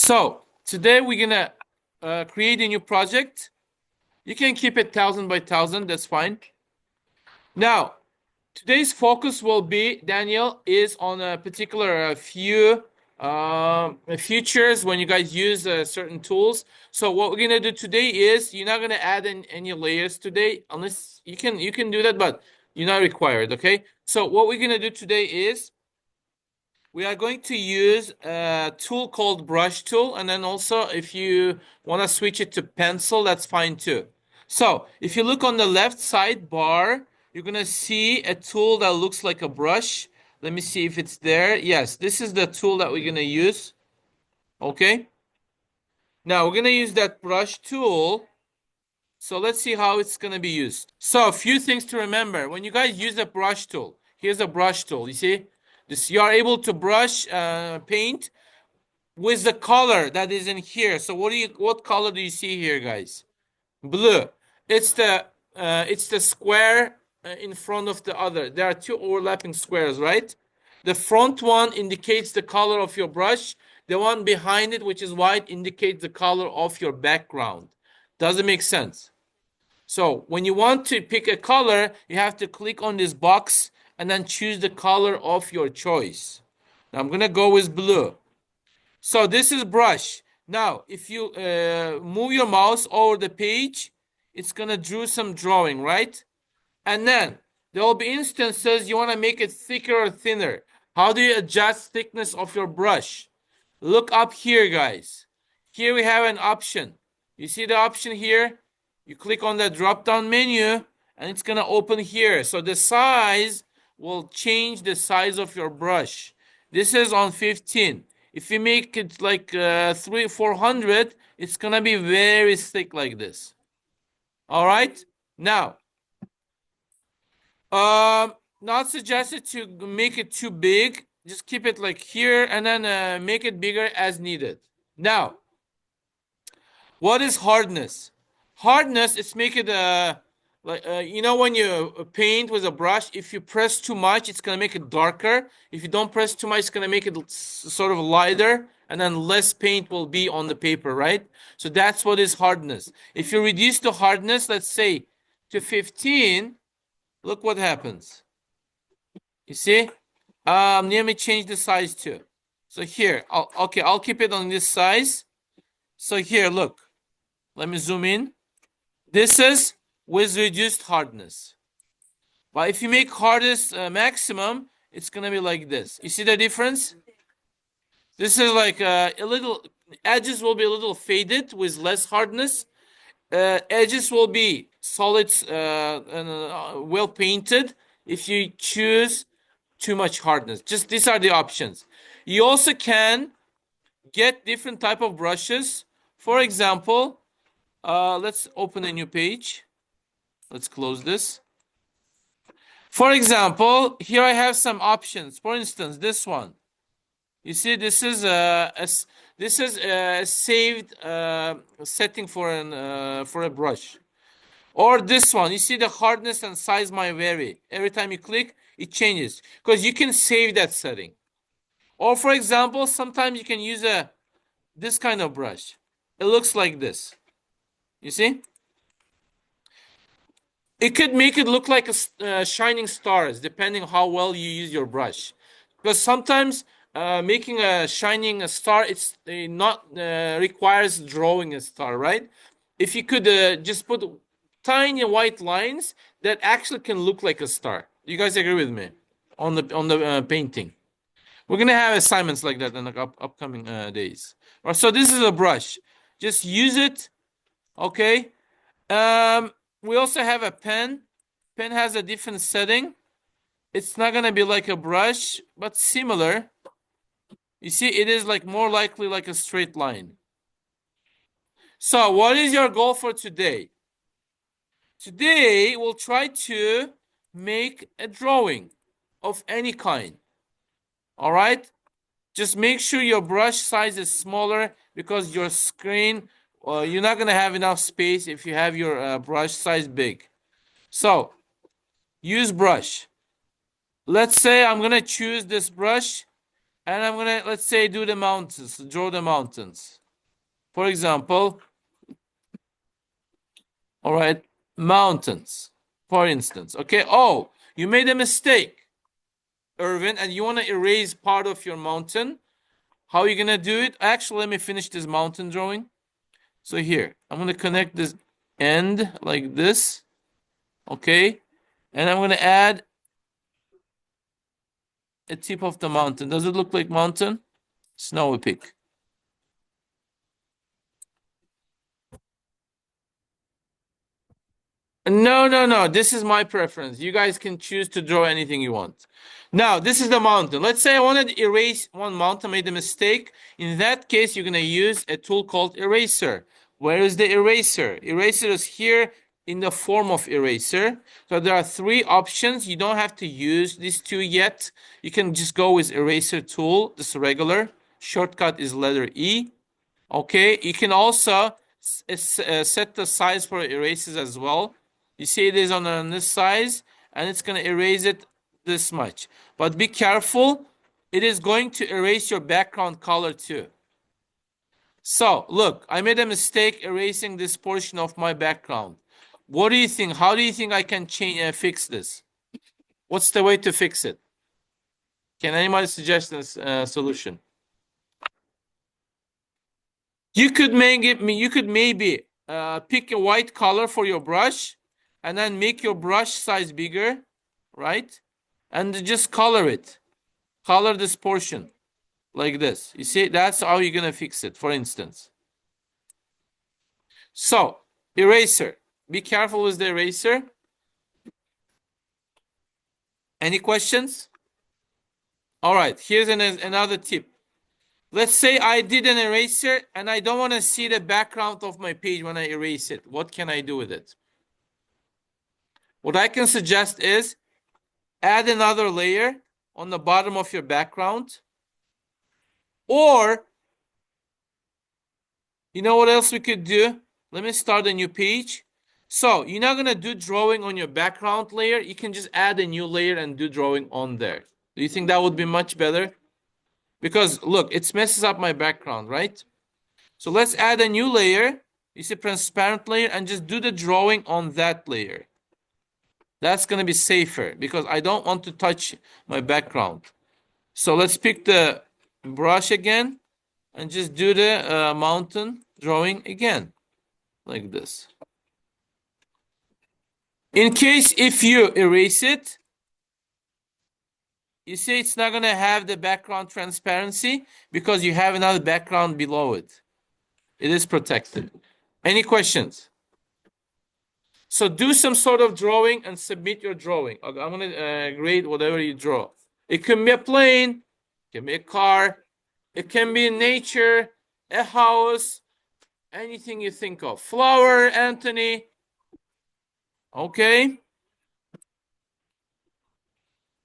So today we're gonna create a new project. You can keep it 1,000 by 1,000. That's fine. Now, today's focus will be Daniel is on a particular few features when you guys use certain tools. So what we're gonna do today is you're not gonna add in any layers today, unless you can do that, but you're not required. Okay. So what we're gonna do today is we are going to use a tool called brush tool, and then also if you want to switch it to pencil, that's fine too. So if you look on the left side bar, you're gonna see a tool that looks like a brush. Let me see if it's there. Yes, this is the tool that we're gonna use. Okay, now we're gonna use that brush tool. So let's see how it's gonna be used. So a few things to remember when you guys use a brush tool. Here's a brush tool. You see this, you are able to brush paint with the color that is in here. So what color do you see here, guys? Blue. It's the square in front of the other. There are two overlapping squares, right? The front one indicates the color of your brush. The one behind it, which is white, indicates the color of your background. Does it make sense? So when you want to pick a color, you have to click on this box and then choose the color of your choice. Now I'm gonna go with blue. So this is brush. Now, if you move your mouse over the page, it's gonna do some drawing, right? And then there will be instances you want to make it thicker or thinner. How do you adjust thickness of your brush? Look up here, guys. Here we have an option. You see the option here? You click on the drop down menu and it's gonna open here. So the size will change the size of your brush. This is on 15. If you make it like 400, it's gonna be very thick like this. All right. Now, not suggested to make it too big. Just keep it like here and then make it bigger as needed. Now, what is hardness? Hardness is make it like when you paint with a brush, if you press too much, it's gonna make it darker. If you don't press too much, it's gonna make it sort of lighter, and then less paint will be on the paper, right? So that's what is hardness. If you reduce the hardness, let's say to 15, look what happens. You see? Let me change the size too. So here, I'll keep it on this size. So here, look. Let me zoom in. This is with reduced hardness. But if you make hardest maximum, it's gonna be like this. You see the difference? This is like a little, edges will be a little faded with less hardness. Edges will be solid and well painted if you choose too much hardness. Just these are the options. You also can get different type of brushes. For example, let's open a new page. Let's close this. For example, here I have some options. For instance, this one. You see, this is a saved setting for a brush. Or this one. You see, the hardness and size might vary. Every time you click, it changes because you can save that setting. Or for example, sometimes you can use this kind of brush. It looks like this. You see? It could make it look like a shining stars, depending how well you use your brush. Because sometimes making a shining star, it's not requires drawing a star, right? If you could just put tiny white lines that actually can look like a star. You guys agree with me on the painting? We're gonna have assignments like that in the upcoming days. So this is a brush. Just use it. Okay. We also have a pen. Pen has a different setting. It's not gonna be like a brush, but similar. You see, it is like more likely like a straight line. So what is your goal for today? Today, we'll try to make a drawing of any kind. All right? Just make sure your brush size is smaller because your screen, you're not going to have enough space if you have your brush size big. So, use brush. Let's say I'm going to choose this brush. And I'm gonna, let's say, do the mountains, draw the mountains. For example, all right, mountains, for instance. Okay. Oh, you made a mistake, Irvin, and you want to erase part of your mountain. How are you gonna do it? Actually, let me finish this mountain drawing. So here, I'm gonna connect this end like this. Okay. And I'm gonna add a tip of the mountain. Does it look like mountain? Snowy peak. No, no, no. This is my preference. You guys can choose to draw anything you want. Now, this is the mountain. Let's say I wanted to erase one mountain, made a mistake. In that case, you're going to use a tool called eraser. Where is the eraser? Eraser is here in the form of eraser. So there are three options. You don't have to use these two yet. You can just go with eraser tool, this regular. Shortcut is letter E. Okay, you can also set the size for erasers as well. You see it is on this size, and it's going to erase it this much. But be careful, it is going to erase your background color too. So, look, I made a mistake erasing this portion of my background. What do you think? How do you think I can fix this? What's the way to fix it? Can anybody suggest a solution? You could maybe pick a white color for your brush and then make your brush size bigger, right? And just color it. Color this portion like this. You see, that's how you're gonna fix it, for instance. So, eraser. Be careful with the eraser. Any questions? All right, here's another tip. Let's say I did an eraser and I don't want to see the background of my page when I erase it. What can I do with it? What I can suggest is add another layer on the bottom of your background. Or, you know what else we could do? Let me start a new page. So, you're not going to do drawing on your background layer. You can just add a new layer and do drawing on there. Do you think that would be much better? Because, look, it messes up my background, right? So, let's add a new layer. You see transparent layer and just do the drawing on that layer. That's going to be safer because I don't want to touch my background. So let's pick the brush again and just do the mountain drawing again, like this. In case if you erase it, you see it's not going to have the background transparency because you have another background below it. It is protected. Any questions? So do some sort of drawing and submit your drawing. I'm going to grade whatever you draw. It can be a plane, it can be a car, it can be nature, a house, anything you think of. Flower, Anthony. Okay.